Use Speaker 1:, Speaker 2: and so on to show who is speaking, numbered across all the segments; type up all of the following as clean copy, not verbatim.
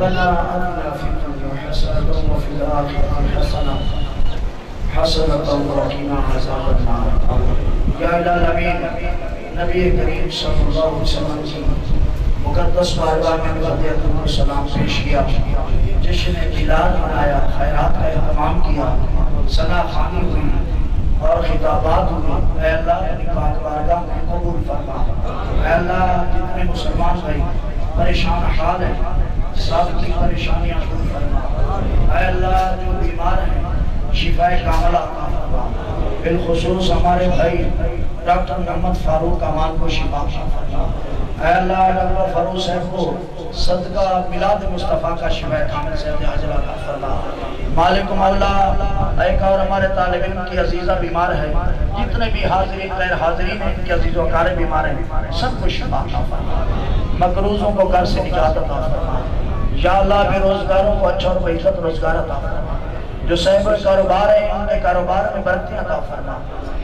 Speaker 1: ربنا آتنا في الدنيا حسنة وفي الآخرة حسنة وقنا عذاب النار. یا الہ الامین، نبی کریم صلی اللہ علیہ وسلم کی مقدس بارگاہ میں قدیت السلام پیش کیا، جس نے میلاد منایا، خیرات کا اہتمام کیا، ثنا خوانی ہوئی اور خطابات ہوئی. اے اللہ اپنی پاک بارگاہ میں قبول فرما. اے اللہ جتنے مسلمان بھائی پریشان حال ہیں سب کی پریشانیاں دور فرما. اے اللہ جو بیمار ہیں شفاء کاملہ عطا فرما. بالخصوص ہمارے بھائی ڈاکٹر محمد فاروق امان کو شفا عطا فرما. اے اللہ ڈاکٹر فاروق صاحب کو صدقہ میلاد مصطفیٰ کا شفاء کامل سے عاجل عطا فرما. مالک مولا ایک اور ہمارے طالب علم کی عزیزہ بیمار ہے، جتنے بھی حاضرین غیر حاضرین ہیں ان کے عزیز و اقارب بیمار ہیں، سب کو شفا عطا فرما. مقروضوں کو گھر سے نجات عطا فرما. یا اللہ بے روزگاروں کو اچھا اور عزت روزگار عطا فرما. جو صاحب کاروبار ہیں ان کے کاروبار میں برکتی عطا فرما.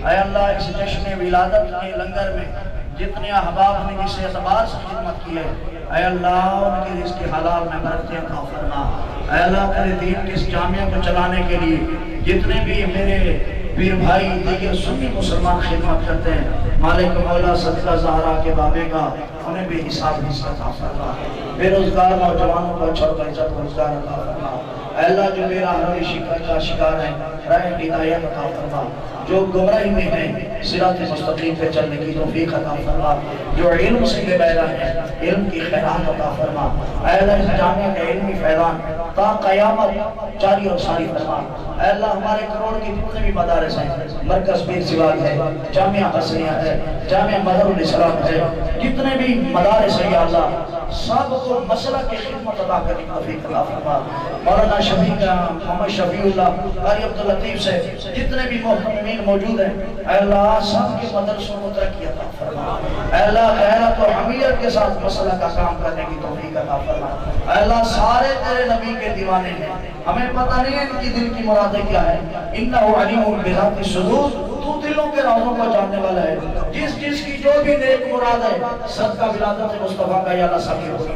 Speaker 1: اے اللہ اس جشن ولادت کے لنگر میں جتنے احباب نے جس اعتبار سے خدمت کی ہے، اے اللہ ان کے رزق حلال میں برکتی عطا فرما. اے اللہ تیرے دین کے اس جامعہ کو چلانے کے لیے جتنے بھی میرے پیر بھائی دیگر سنی مسلمان خدمت کرتے ہیں، مالک مولا صدقہ زہرا کے بابے کا انہیں بھی حساب عطا فرما. بے روزگار نوجوانوں کو اچھا اور عزت روزگار عطا فرما. اے اللہ جو میرا ہماری شکایت کا شکار ہے راہ ہدایت عطا فرما. جو گمراہی میں ہیں صراط مستقیم پہ چلنے کی توفیق عطا فرما. جو علم سے بے بہرا ہے علم کی خیرات عطا فرما. اے اللہ اس جامعہ کے علمی فیضان تا قیامت جاری اور ساری فرما. اے اللہ ہمارے کروڑ کی جتنے بھی مدارس ہیں، مرکز پیر سواد ہے، جامعہ حسنیہ ہے، جامعہ مظہر الاسلام ہے، جتنے بھی مدارس ہیں یا اللہ سب کو مسئلہ کی خدمت عطا کرنے کی توفیق عطا فرما. مولانا شفیع کا محمد شفیع اللہ قاری عبداللطیف سے جتنے بھی محترمین موجود ہیں، اے اللہ سب کے مدرسوں کو ترقی عطا فرما. اے اللہ غیرت و حمیت کے ساتھ مسئلہ کا کام کرنے کی توفیق عطا فرما. اے اللہ سارے تیرے نبی کے دیوانے ہیں، ہمیں پتہ نہیں ہے ان کی دل کی مرادیں کیا ہے. انہ علیم بذات الصدور، تو دلوں کے رازوں کو جاننے والا ہے. جس کی جو بھی نیک مراد ہے صدقہ ولادت مصطفیٰ کا یا اللہ سب کی ہوگی.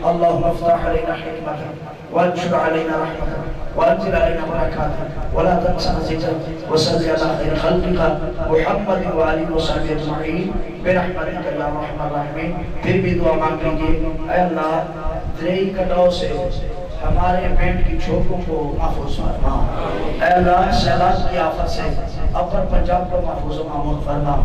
Speaker 1: اللہم افتح علینا حکمتک وانشر علینا رحمتک وانزل علینا برکاتک ولا تنسى نصیبک وصلی علی خیر خلقک محمد وآلہ وصحبہ اجمعین برحمتک یا ارحم الراحمین. پھر بھی دعا مانگ لیجیے. اے اللہ تیری کٹاؤ سے ہمارے پیٹ کی چھوٹوں کو محفوظ فرما. اے اللہ سیلاب کی آفت سے اپر پنجاب کو محفوظ و معمول فرما.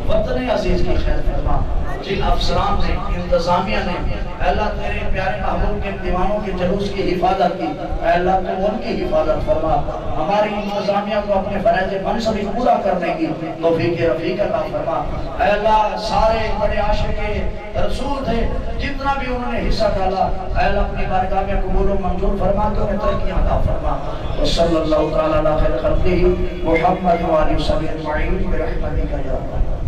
Speaker 1: وطن عزیز کی خیر فرما. جن افسران نے انتظامیہ نے اے اللہ تیرے پیارے محبوب کے دیوانوں کے جلوس کی حفاظت کی، اے اللہ تو ان کی حفاظت فرما. ہماری انتظامیہ کو اپنے فرائض منصبی پورا کرنے کی توفیق رفیق عطا فرما. اے اللہ سارے بڑے عاشق رسول تھے جتنا بھی انہوں نے حصہ ڈالا، اے اللہ اپنی بارگاہ میں قبول و منظور فرما تو انہیں ترقی عطا فرما. وصلی اللہ تعالی علی خیر خلقہ محمد وآلہ وصحبہ اجمعین برحمتک یا رب.